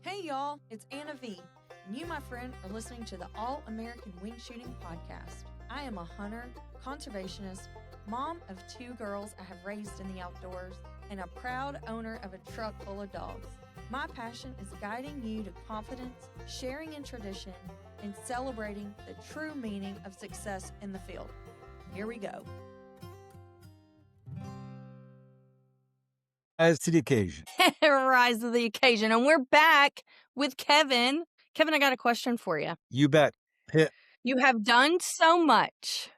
Hey y'all, it's Anna V, and you, my friend, are listening to the All American Wing Shooting Podcast. I am a hunter, conservationist, mom of 2 girls I have raised in the outdoors, and a proud owner of a truck full of dogs. My passion is guiding you to confidence, sharing in tradition, and celebrating the true meaning of success in the field. Here we go. Rise to the occasion. Rise to the occasion. And we're back with Kevin. Kevin, I got a question for you. You bet. You have done so much.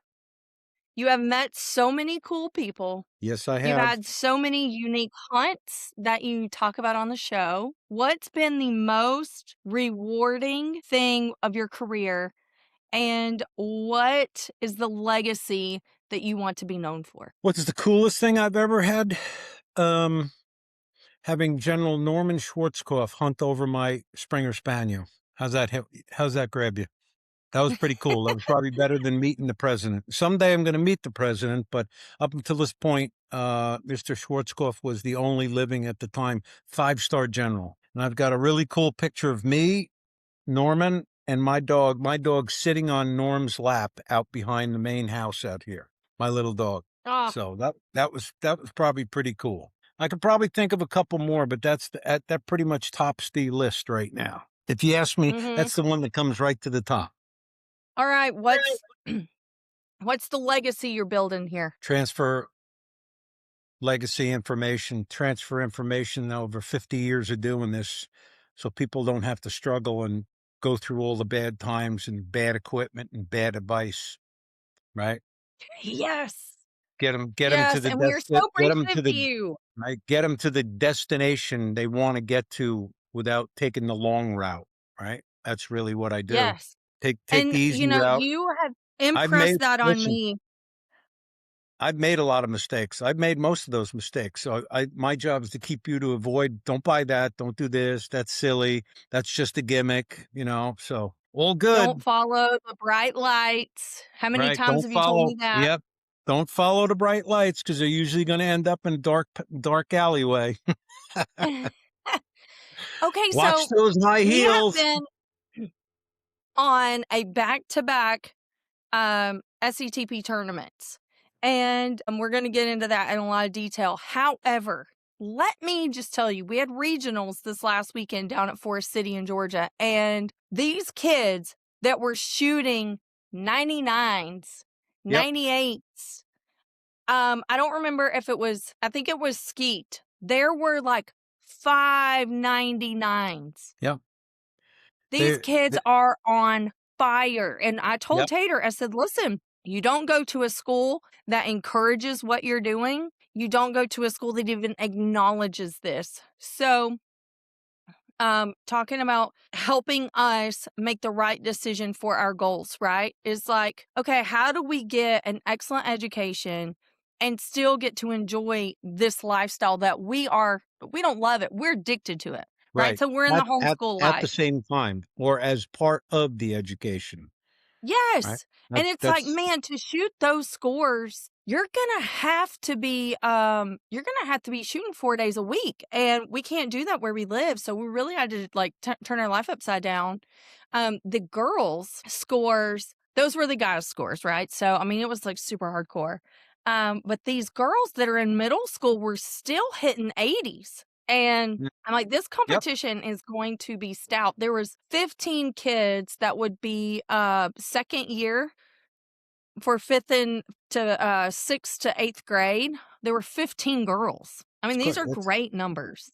You have met so many cool people. Yes, I have. You've had so many unique hunts that you talk about on the show. What's been the most rewarding thing of your career? And what is the legacy that you want to be known for? What's the coolest thing I've ever had? Having General Norman Schwarzkopf hunt over my Springer Spaniel. How's that grab you? That was pretty cool. That was probably better than meeting the president. Someday I'm going to meet the president, but up until this point, Mr. Schwarzkopf was the only living at the time 5-star general. And I've got a really cool picture of me, Norman, and my dog sitting on Norm's lap out behind the main house out here. My little dog. Oh, So that was probably pretty cool. I could probably think of a couple more, but that pretty much tops the list right now. If you ask me, that's the one that comes right to the top. all right. What's the legacy you're building here? Transfer information over 50 years of doing this, so people don't have to struggle and go through all the bad times and bad equipment and bad advice, right? Yes. Get them to Yes, the and we're so appreciative to you. right. Get them to the destination they want to get to without taking the long route, right? That's really what I do. Yes. Take And, the easy route. you have impressed that on me. I've made a lot of mistakes. I've made most of those mistakes. So my job is to keep you to avoid, don't buy that, don't do this, that's silly, that's just a gimmick, so all good. Don't follow the bright lights. How many Right. times Don't have you told me that? Yep. Don't follow the bright lights because they're usually going to end up in a dark alleyway. Okay, Watch so those high we have heels. been on a back-to-back SCTP tournaments, and we're going to get into that in a lot of detail. However, let me just tell you, we had regionals this last weekend down at Forest City in Georgia, and these kids that were shooting 99s, Yep. 98s, I don't remember if I think it was skeet. There were like 5 99s. Yep. These kids are on fire. And I told Yep. Tater, I said, listen, you don't go to a school that encourages what you're doing. You don't go to a school that even acknowledges this. So, talking about helping us make the right decision for our goals, right? Is like, okay, how do we get an excellent education and still get to enjoy this lifestyle that we don't love it. We're addicted to it. Right. So we're in the homeschool life. At the same time, or as part of the education. Yes. Right? And it's like, man, to shoot those scores, you're going to have to be shooting 4 days a week. And we can't do that where we live. So we really had to turn our life upside down. The girls' scores, those were the guys' scores, right? So, I mean, it was like super hardcore. But these girls that are in middle school were still hitting 80s. And I'm like, this competition is going to be stout. There was 15 kids that would be second year for 6th to 8th grade. There were 15 girls. I mean, these are great numbers.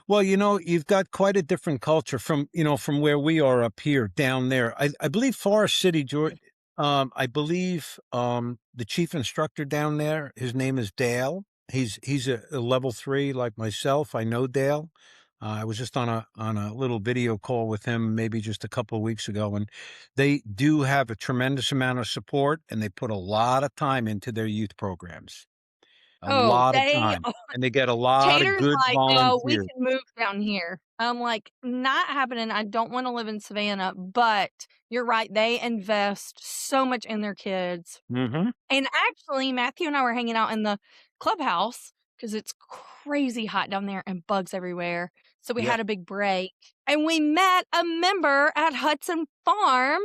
Well, you've got quite a different culture from where we are up here down there. I believe Forest City, Georgia. I believe the chief instructor down there, his name is Dale. He's a level 3 like myself. I know Dale. I was just on a little video call with him maybe just a couple of weeks ago, and they do have a tremendous amount of support, and they put a lot of time into their youth programs. A lot of time, and they get a lot of good volunteers. Oh, we can move down here. I'm like, not happening. I don't want to live in Savannah, but you're right. They invest so much in their kids. Mm-hmm. And actually, Matthew and I were hanging out in the clubhouse because it's crazy hot down there and bugs everywhere. So we Yep. had a big break, and we met a member at Hudson Farm,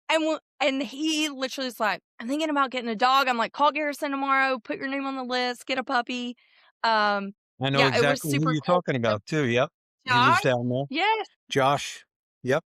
and he literally was like, "I'm thinking about getting a dog." I'm like, "Call Garrison tomorrow. Put your name on the list. Get a puppy." I know Yeah, it was exactly who super you're cool. talking about too. Yep. He lives Josh? down there. Yes. Josh. Yep.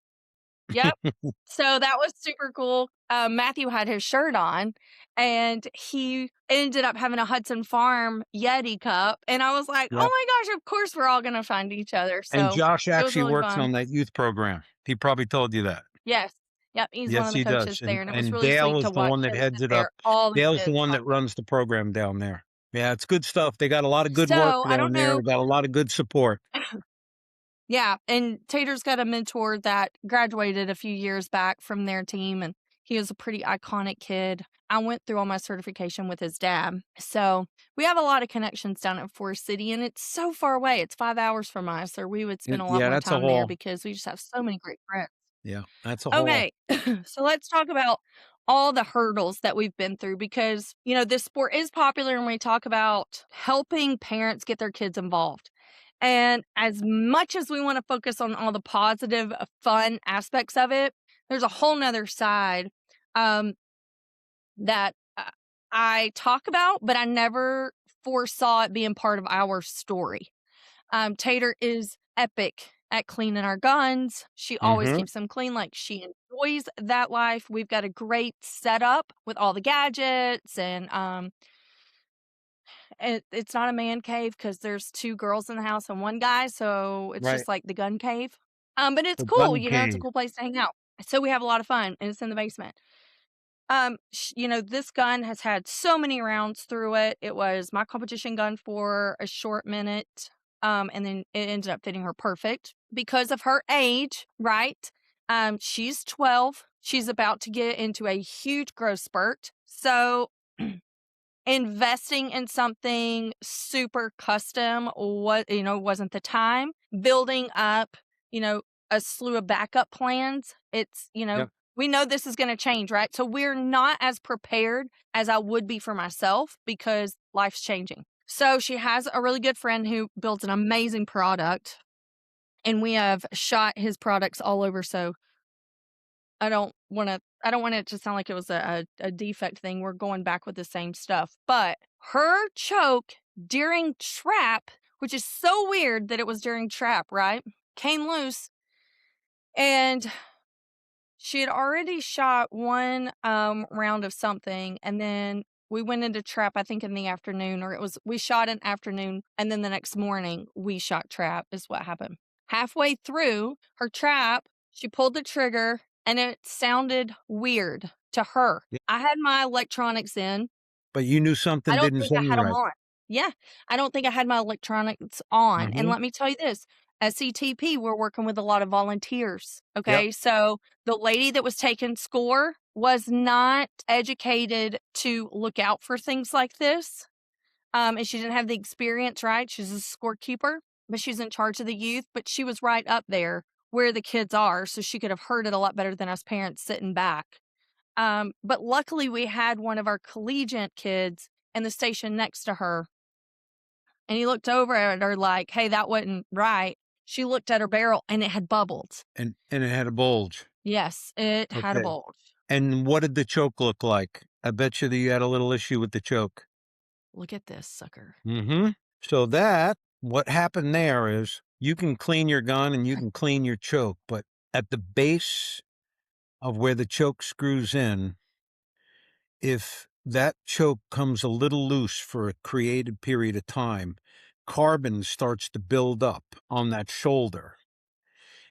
Yep. So that was super cool. Matthew had his shirt on, and he ended up having a Hudson Farm Yeti cup. And I was like, oh Yep. my gosh, of course we're all going to find each other. And So Josh it was actually really works fun. on that youth program. He probably told you that. Yes. Yep. He's one Yes, of the he coaches does. there. And it was And really Dale sweet is to the watch one that him heads sit it there. up. All the Dale's the kids one that talking. runs the program down there. Yeah, it's good stuff. They got a lot of good work So I down don't there. know. They got a lot of good support. Yeah, and Tater's got a mentor that graduated a few years back from their team, and he was a pretty iconic kid. I went through all my certification with his dad. So we have a lot of connections down at Forest City, and it's so far away. It's 5 hours from us, or we would spend a lot Yeah, more that's a time there haul. because we just have so many great friends. Yeah, that's a haul. Okay, so let's talk about all the hurdles that we've been through because, this sport is popular and we talk about helping parents get their kids involved. And as much as we want to focus on all the positive, fun aspects of it, there's a whole nother side that I talk about, but I never foresaw it being part of our story. Tater is epic at cleaning our guns. She always keeps them clean. Like, she enjoys that life. We've got a great setup with all the gadgets, and it's not a man cave because there's 2 girls in the house and 1 guy, so it's Right. just like the gun cave. But it's The cool, gun it's a cave. cool place to hang out. So we have a lot of fun, and it's in the basement. This gun has had so many rounds through it. It was my competition gun for a short minute. And then it ended up fitting her perfect because of her age, right? She's 12. She's about to get into a huge growth spurt. So investing in something super custom wasn't the time. Building up, a slew of backup plans. It's, Yep. we know this is going to change, right? So we're not as prepared as I would be for myself because life's changing. So she has a really good friend who builds an amazing product, and we have shot his products all over. So I don't want it to sound like it was a defect thing. We're going back with the same stuff. But her choke during trap, which is so weird that it was during trap, right? Came loose, and she had already shot 1 round of something, and then we went into trap, I think in the afternoon, or we shot in afternoon, and then the next morning we shot trap is what happened. Halfway through her trap, she pulled the trigger and it sounded weird to her. Yeah. I had my electronics in. But you knew something I don't didn't think I sound had them right. on. Yeah, I don't think I had my electronics on. And Mhm. let me tell you this, at CTP, we're working with a lot of volunteers, Yep. okay? So the lady that was taking score was not educated to look out for things like this. And she didn't have the experience, right? She's a scorekeeper, but she's in charge of the youth, but she was right up there where the kids are, so she could have heard it a lot better than us parents sitting back. But luckily we had one of our collegiate kids in the station next to her, and he looked over at her like, hey, that wasn't right. She looked at her barrel and it had bubbled. And it had a bulge. Yes, it had a Okay. bulge. And what did the choke look like? I bet you that you had a little issue with the choke. Look at this sucker. So what happened there is you can clean your gun and you can clean your choke, but at the base of where the choke screws in, if that choke comes a little loose for a created period of time, carbon starts to build up on that shoulder.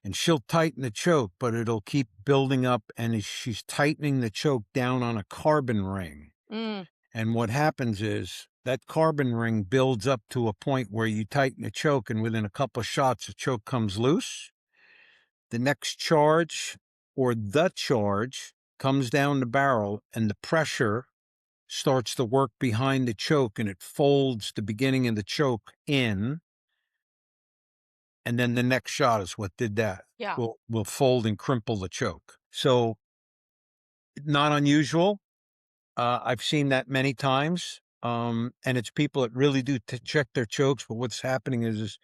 And she'll tighten the choke, but it'll keep building up, and she's tightening the choke down on a carbon ring. And what happens is that carbon ring builds up to a point where you tighten the choke, and within a couple of shots, the choke comes loose. The next charge or the charge comes down the barrel, and the pressure starts to work behind the choke, and it folds the beginning of the choke in. And then the next shot is what did that. Yeah. Will fold and crimple the choke. So not unusual. I've seen that many times. And it's people that really do check their chokes. But what's happening is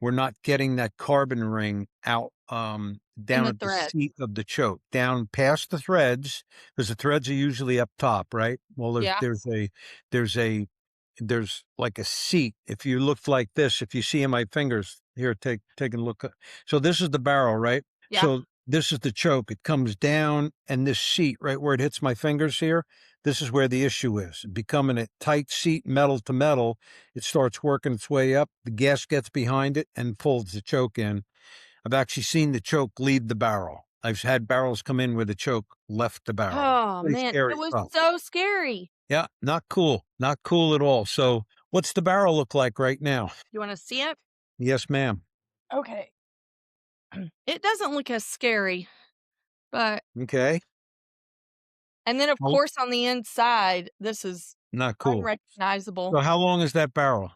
we're not getting that carbon ring out down the at the thread. seat of the choke, down past the threads, because the threads are usually up top, right? Well, Yeah. there's like a seat. If you look like this, if you see in my fingers here, take a look. So this is the barrel, right? Yeah. So this is the choke. It comes down, and this seat right where it hits my fingers here, this is where the issue is. Becoming a tight seat, metal to metal, it starts working its way up. The gas gets behind it and pulls the choke in. I've actually seen the choke leave the barrel. I've had barrels come in where the choke left the barrel. Oh, Pretty man. scary It was stuff. so scary. Yeah, not cool. Not cool at all. So what's the barrel look like right now? You want to see it? Yes, ma'am. Okay. It doesn't look as scary, but Okay. and then of Well, course on the inside, this is not cool. unrecognizable. So how long is that barrel?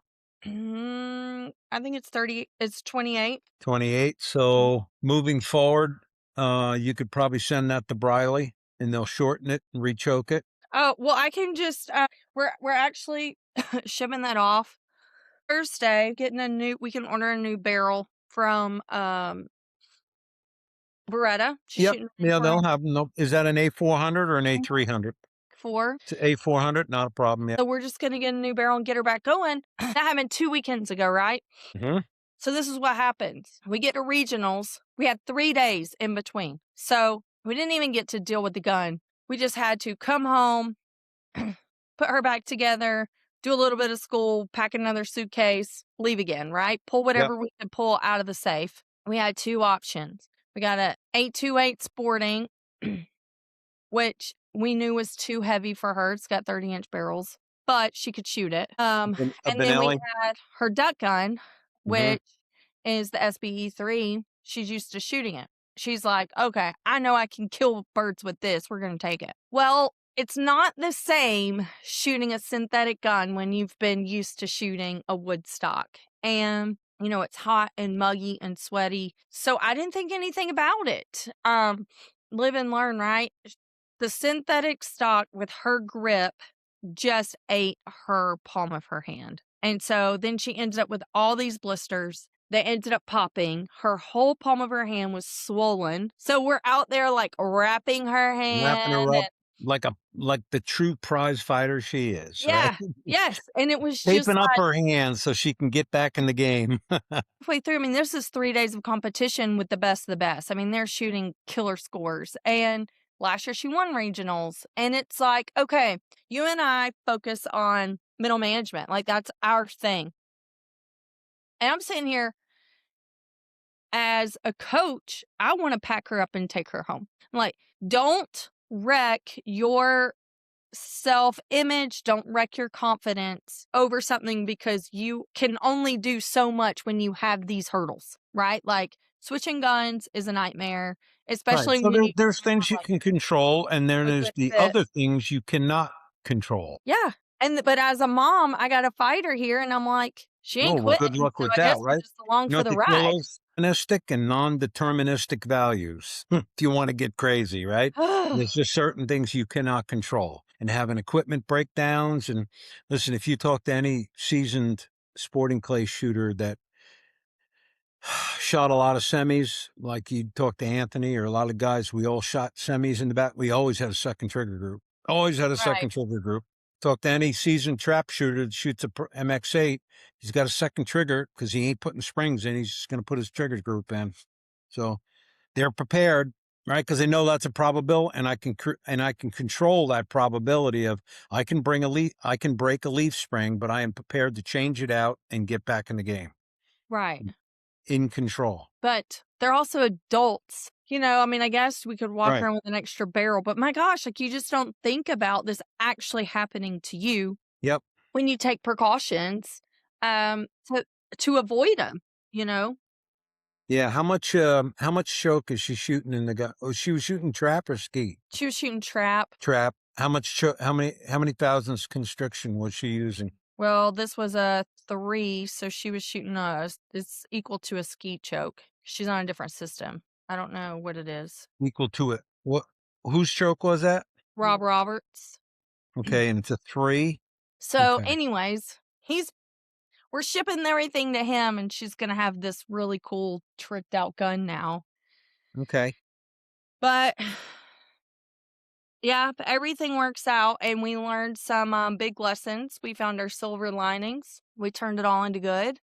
I think it's 30. It's 28. 28. So moving forward, you could probably send that to Briley and they'll shorten it and rechoke it. Oh, well, I can just we're actually shipping that off Thursday, we can order a new barrel from Beretta. She's Yep. shooting Yeah, for they'll have no. Is that an A400 or an A300? 4. It's A400, not a problem. Yeah. So we're just gonna get a new barrel and get her back going. That happened 2 weekends ago, right? Mm-hmm. So this is what happens. We get to regionals. We had 3 days in between. So we didn't even get to deal with the gun. We just had to come home, put her back together, do a little bit of school, pack another suitcase, leave again, right? Pull whatever we could pull out of the safe. We had 2 options. We got a 828 Sporting, which we knew was too heavy for her. It's got 30-inch barrels, but she could shoot it. And then we had her duck gun, which is the SBE3. She's used to shooting it. She's like, okay, I know I can kill birds with this. We're going to take it. Well, it's not the same shooting a synthetic gun when you've been used to shooting a wood stock. And, you know, it's hot and muggy and sweaty. So I didn't think anything about it. Live and learn, right? The synthetic stock with her grip just ate her palm of her hand. And so then she ended up with all these blisters. They ended up popping. Her whole palm of her hand was swollen. So we're out there like wrapping her hand. Wrapping her up like the true prize fighter she is. Yeah. Right? Yes. And it was Taping just up like, her hands so she can get back in the game. halfway through. I mean, this is 3 days of competition with the best of the best. I mean, they're shooting killer scores. And last year she won regionals. And it's like, okay, you and I focus on middle management. Like that's our thing. And I'm sitting here as a coach, I want to pack her up and take her home. I'm like, don't wreck your self-image, don't wreck your confidence over something because you can only do so much when you have these hurdles, right? Like switching guns is a nightmare, especially Right. So when there's things you can control, and then there's the other things you cannot control. Yeah. But as a mom, I got a fighter here, and I'm like, she ain't well, quitting. good luck so with I that, guess we're right? just along for the ride. Deterministic and non-deterministic values. If you want to get crazy, right? There's just certain things you cannot control, and having equipment breakdowns. And listen, if you talk to any seasoned sporting clay shooter that shot a lot of semis, like you talk to Anthony or a lot of guys, we all shot semis in the back. We always had a second trigger group. Always had a second trigger group. Talk to any seasoned trap shooter that shoots a MX8. He's got a second trigger because he ain't putting springs in. He's just going to put his trigger group in. So they're prepared, right? Because they know that's a probability, and I can control that probability of I can break a leaf spring, but I am prepared to change it out and get back in the game. Right. In control. But they're also adults. You know, I mean, I guess we could walk around with an extra barrel, but my gosh, like you just don't think about this actually happening to you. Yep. When you take precautions to avoid them, you know? Yeah. How much choke is she shooting in the gun? Oh, she was shooting trap or skeet? She was shooting trap. Trap. How many thousandths constriction was she using? Well, this was a 3, so she was shooting it's equal to a skeet choke. She's on a different system. I don't know what it is. Equal to it. What? Whose choke was that? Rob Roberts. Okay, and it's a 3. So, anyways, we're shipping everything to him, and she's gonna have this really cool tricked out gun now. Okay. But yeah, everything works out, and we learned some big lessons. We found our silver linings. We turned it all into good.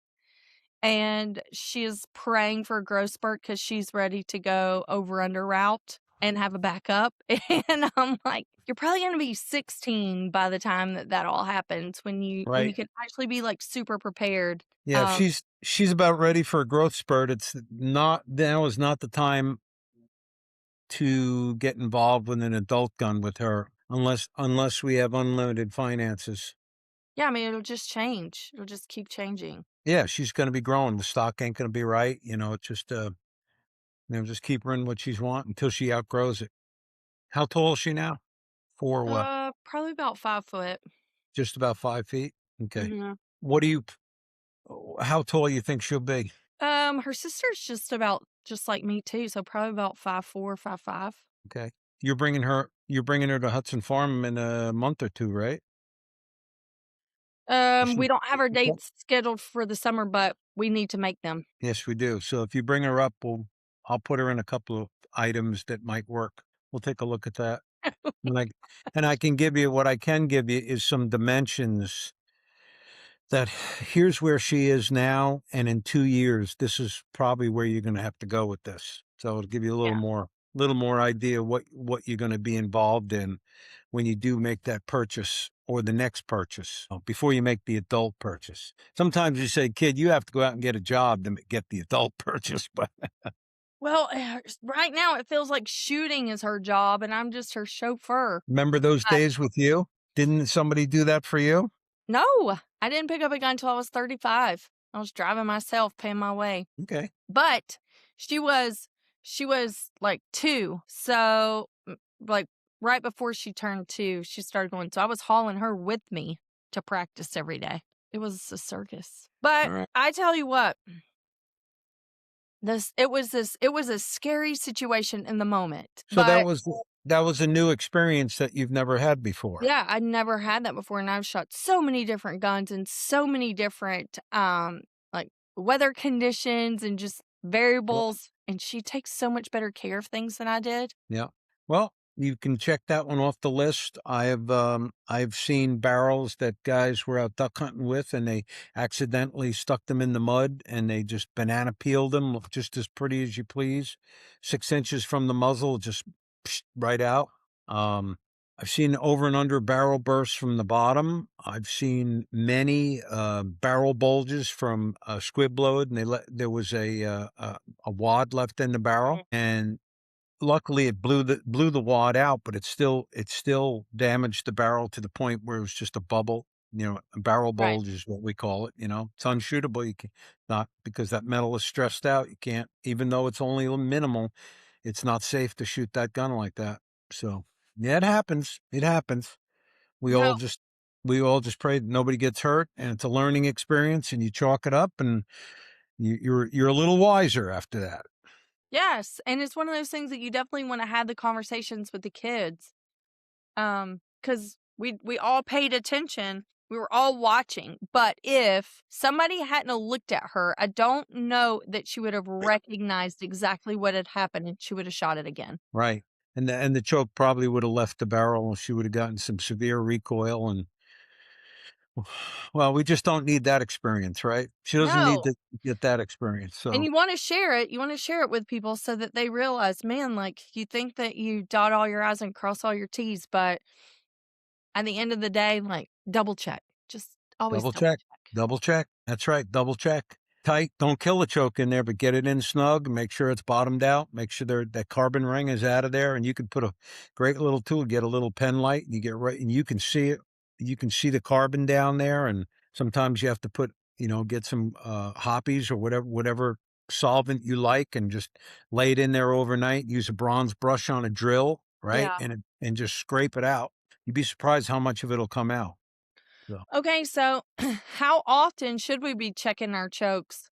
And she is praying for a growth spurt because she's ready to go over under route and have a backup. And I'm like, you're probably going to be 16 by the time that all happens when you Right. can actually be like super prepared. Yeah, if she's about ready for a growth spurt, now is not the time to get involved with an adult gun with her unless we have unlimited finances. Yeah, I mean, it'll just change. It'll just keep changing. Yeah, she's going to be growing. The stock ain't going to be right. It's just just keep her in what she's want until she outgrows it. How tall is she now? For what? Probably about 5 foot. Just about 5 feet. Okay. Mm-hmm. What do you? How tall you think she'll be? Her sister's just like me too, so probably about 5'4", 5'5". Okay. You're bringing her to Hudson Farm in a month or two, right? We don't have our dates scheduled for the summer, but we need to make them. Yes, we do. So if you bring her up, I'll put her in a couple of items that might work. We'll take a look at that. And I can give you what I can give you is some dimensions that here's where she is now, and in 2 years, this is probably where you're going to have to go with this. So it'll give you a little more idea what you're going to be involved in when you do make that purchase or the next purchase before you make the adult purchase. Sometimes you say, kid, you have to go out and get a job to get the adult purchase, but well, right now it feels like shooting is her job, and I'm just her chauffeur. Remember those days with you? Didn't somebody do that for you? No, I didn't pick up a gun until I was 35. I was driving myself, paying my way. Okay. But she was like 2. So like right before she turned 2, she started going. So I was hauling her with me to practice every day. It was a circus. But I tell you what, it was a scary situation in the moment. So that was a new experience that you've never had before. Yeah, I'd never had that before, and I've shot so many different guns and so many different like weather conditions and just variables, and she takes so much better care of things than I did. Yeah. Well, you can check that one off the list. I've seen barrels that guys were out duck hunting with, and they accidentally stuck them in the mud, and they just banana peeled them, look just as pretty as you please. 6 inches from the muzzle, just right out. I've seen over and under barrel bursts from the bottom. I've seen many barrel bulges from squib load, and there was a wad left in the barrel, and luckily it blew the wad out, but it still damaged the barrel to the point where it was just a bubble. A barrel bulge is what we call it. It's unshootable. You can not, because that metal is stressed out. You can't, even though it's only minimal, it's not safe to shoot that gun like that. So yeah, it happens. It happens. We all just pray that nobody gets hurt, and it's a learning experience, and you chalk it up, and you're a little wiser after that. Yes, and it's one of those things that you definitely want to have the conversations with the kids. Because we all paid attention. We were all watching. But if somebody hadn't looked at her, I don't know that she would have recognized exactly what had happened, and she would have shot it again. Right. And the choke probably would have left the barrel, and she would have gotten some severe recoil. And well, we just don't need that experience, right? She doesn't need to get that experience. So, and you want to share it. You want to share it with people so that they realize, man, like, you think that you dot all your I's and cross all your T's, but at the end of the day, like, double check. Just always double check. Double check. That's right. Double check. Tight. Don't kill the choke in there, but get it in snug. Make sure it's bottomed out. Make sure that carbon ring is out of there. And you can put a great little tool, get a little pen light, and you get right, and you can see it. You can see the carbon down there. And sometimes you have to put, get some hoppies or whatever solvent you like, and just lay it in there overnight. Use a bronze brush on a drill, right? Yeah. And just scrape it out. You'd be surprised how much of it'll come out. So. Okay, so how often should we be checking our chokes?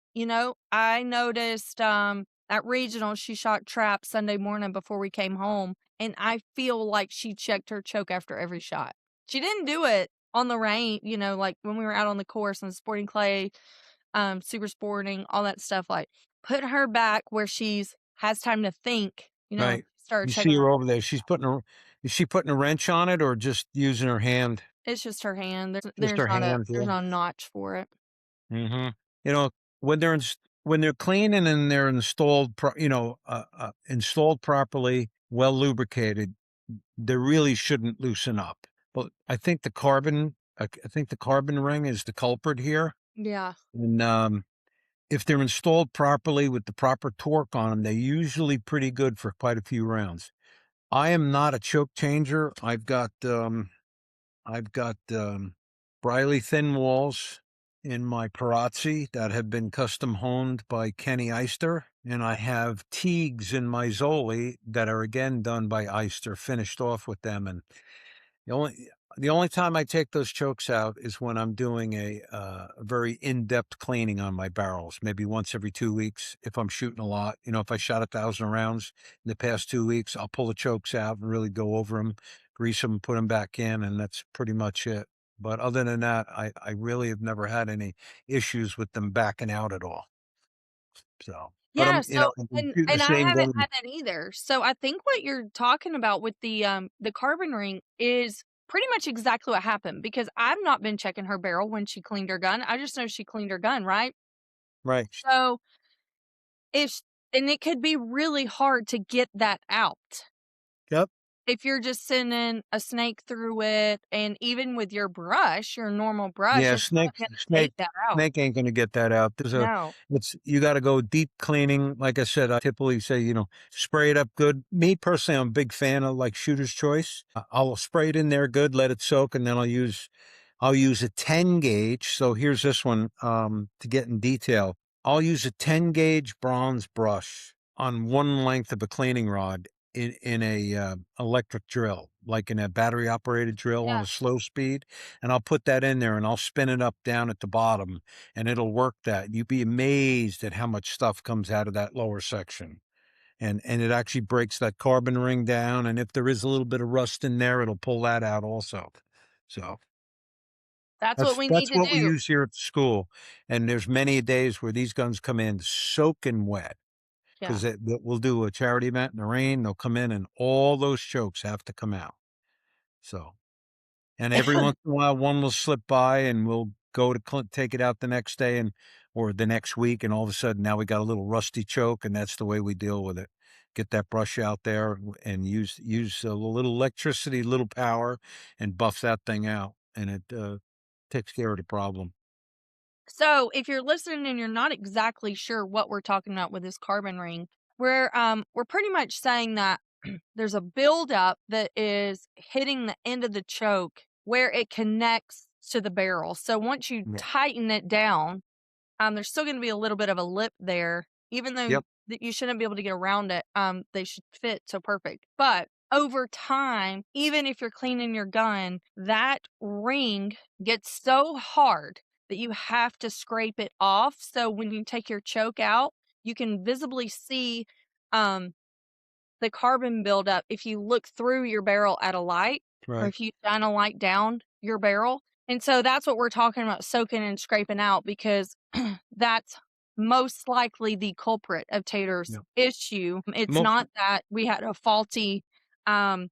I noticed at regional, she shot trap Sunday morning before we came home, and I feel like she checked her choke after every shot. She didn't do it on the range, like when we were out on the course and sporting clay, super sporting, all that stuff, like put her back where has time to think, Right. start You checking see her. her over there. Is she putting a wrench on it or just using her hand? It's just her hand. Just her hand, There's yeah. not a notch for it. Mm-hmm. You know, when they're cleaning and they're installed, installed properly, well lubricated, they really shouldn't loosen up. But I think the carbon ring is the culprit here. Yeah. And if they're installed properly with the proper torque on them, they're usually pretty good for quite a few rounds. I am not a choke changer. I've got Briley thin walls in my Parazzi that have been custom honed by Kenny Eister, and I have Teagues in my Zoli that are again done by Eister, finished off with them. And the only the only time I take those chokes out is when I'm doing a very in-depth cleaning on my barrels, maybe once every 2 weeks. If I'm shooting a lot, if I shot 1,000 rounds in the past 2 weeks, I'll pull the chokes out and really go over them, grease them, put them back in, and that's pretty much it. But other than that, I really have never had any issues with them backing out at all. So, but Yeah, so I'm and shooting the and I same haven't gun. had that either. So I think what you're talking about with the carbon ring is pretty much exactly what happened because I've not been checking her barrel when she cleaned her gun. I just know she cleaned her gun, right? Right. So if and it could be really hard to get that out. Yep. If you're just sending a snake through it, and even with your brush, your normal brush, Yeah, it's not gonna snake take that out. snake ain't gonna get that out. No. You gotta go deep cleaning. Like I said, I typically say, spray it up good. Me personally, I'm a big fan of like shooter's choice. I'll spray it in there good, let it soak, and then I'll use a 10 gauge. So here's this one, to get in detail. I'll use a 10 gauge bronze brush on one length of a cleaning rod in a electric drill, like in a battery operated drill on Yeah. a slow speed. And I'll put that in there and I'll spin it up down at the bottom and it'll work that. You'd be amazed at how much stuff comes out of that lower section. And it actually breaks that carbon ring down. And if there is a little bit of rust in there, it'll pull that out also. So That's what that's we need that's to what we do. use here at the school. And there's many days where these guns come in soaking wet Yeah. because we'll do a charity event in the rain. They'll come in and all those chokes have to come out. So, and every once in a while, one will slip by and we'll go to take it out the next day or the next week. And all of a sudden now we got a little rusty choke and that's the way we deal with it. Get that brush out there and use a little electricity, little power and buff that thing out. And it, takes care of the problem. So, if you're listening and you're not exactly sure what we're talking about with this carbon ring, we're pretty much saying that there's a buildup that is hitting the end of the choke where it connects to the barrel. So once you Yeah. tighten it down, there's still going to be a little bit of a lip there, even though Yep. you shouldn't be able to get around it. They should fit so perfect, but over time, even if you're cleaning your gun, that ring gets so hard that you have to scrape it off. So when you take your choke out, you can visibly see um, the carbon buildup if you look through your barrel at a light or Right. if you shine a light down your barrel. And so that's what we're talking about soaking and scraping out because that's most likely the culprit of Tater's Yep. issue. It's Most, not that we had a faulty um,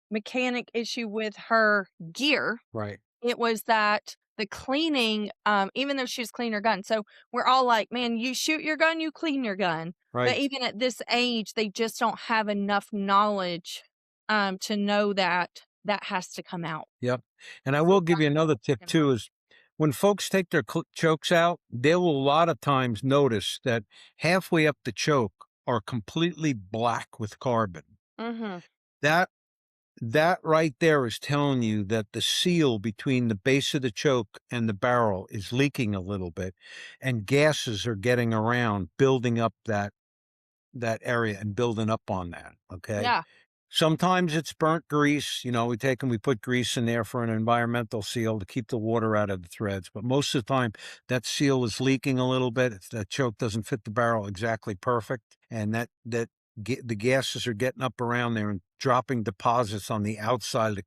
mechanic issue with her gear. right. It was that the cleaning, even though she's cleaned her gun. So we're all like, man, you shoot your gun, you clean your gun. But Right. even at this age, they just don't have enough knowledge to know that that has to come out. Yep. And I So will give that's you what another we're tip talking about. too is when folks take their chokes out, they will a lot of times notice that halfway up the choke are completely black with carbon. Mm-hmm. That that right there is telling you that the seal between the base of the choke and the barrel is leaking a little bit and gases are getting around, building up that area and building up on that. Okay. Yeah. Sometimes it's burnt grease. We take and we put grease in there for an environmental seal to keep the water out of the threads. But most of the time, that seal is leaking a little bit. That choke doesn't fit the barrel exactly perfect, and the gases are getting up around there and dropping deposits on the outside of the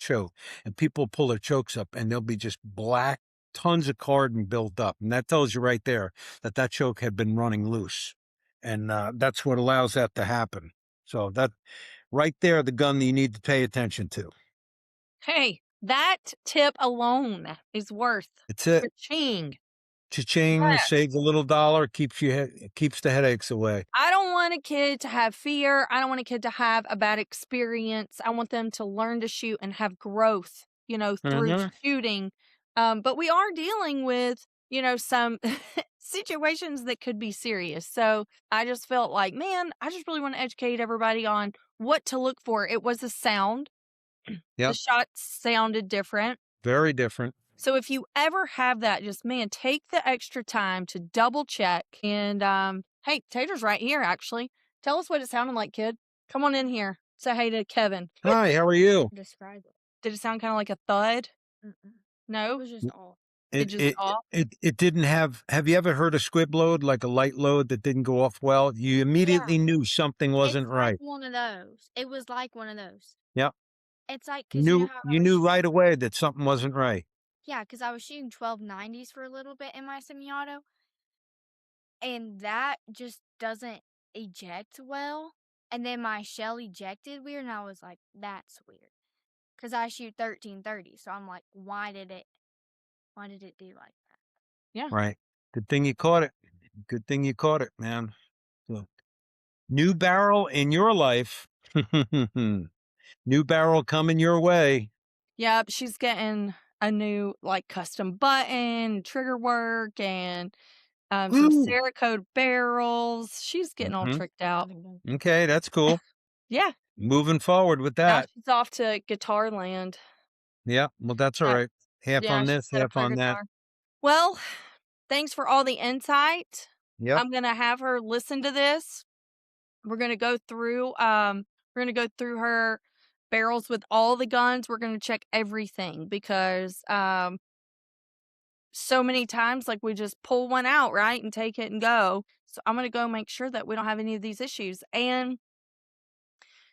choke, and people pull their chokes up and they'll be just black, tons of cardin built up. And that tells you right there that that choke had been running loose. And that's what allows that to happen. So that right there, the gun that you need to pay attention to. Hey, that tip alone is worth It's it. cha-ching. Cha-ching, Yes. saves a little dollar, keeps the headaches away. I don't want a kid to have fear. I don't want a kid to have a bad experience. I want them to learn to shoot and have growth, through shooting. But we are dealing with, some situations that could be serious. So I just felt like, man, I just really want to educate everybody on what to look for. It was a sound. The Yep, shots sounded different. very different. So if you ever have that, just take the extra time to double check. And hey, Tater's right here, actually. Tell us what it sounded like, kid. Come on in here. Say hey to Kevin. Hi, how are you? Describe it. Did it sound kind of like a thud? Mm-mm. No? It was just off. It didn't have you ever heard a squib load, like a light load that didn't go off well? You immediately knew something wasn't It's right. like one of those. It was like one of those. Yep. It's like, You cause knew how you knew right away that something wasn't right. Yeah, because I was shooting 1290s for a little bit in my semi-auto, and that just doesn't eject well. And then my shell ejected weird, and I was like, that's weird. Because I shoot 1330, so I'm like, why did it do like that? Yeah. Right. Good thing you caught it. Good thing you caught it, man. So, new barrel in your life. New barrel coming your way. Yep, she's getting a new custom button, trigger work, and some Ooh. Cerakote barrels. She's getting all tricked out. Okay, that's cool. Yeah. Moving forward with Now that. she's off to Guitar Land. Yeah, well, that's all Yeah. right. Half Yeah, on she this, set up half her on that. guitar. Well, thanks for all the insight. Yep. I'm gonna have her listen to this. We're gonna go through her barrels with all the guns. We're gonna check everything because so many times we just pull one out, right, and take it and go. So I'm gonna go make sure that we don't have any of these issues. And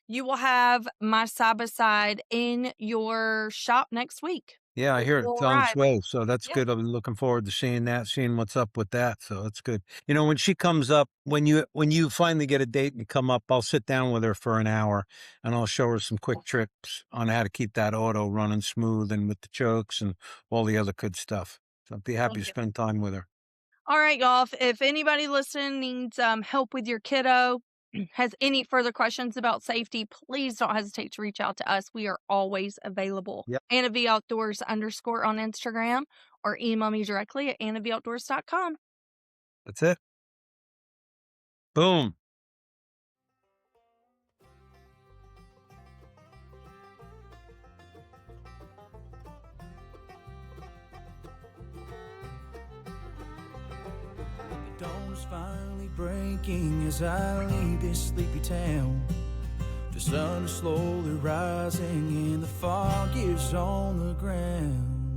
you will have my side-by-side in your shop next week. Yeah, I hear will it's on its arrive. way, so that's Yeah. good. I'm looking forward to seeing that, seeing what's up with that. So that's good. When she comes up, when you finally get a date and you come up, I'll sit down with her for an hour and I'll show her some quick tricks on how to keep that auto running smooth and with the chokes and all the other good stuff. So I'd be happy Thank to you. spend time with her. All right, y'all. If anybody listening needs help with your kiddo, has any further questions about safety, please don't hesitate to reach out to us. We are always available. Yep. AnnaVOutdoors _ on Instagram, or email me directly at AnnaVOutdoors.com. That's it. Boom. The dawn's finally breaking as I leave this sleepy town. The sun is slowly rising and the fog is on the ground.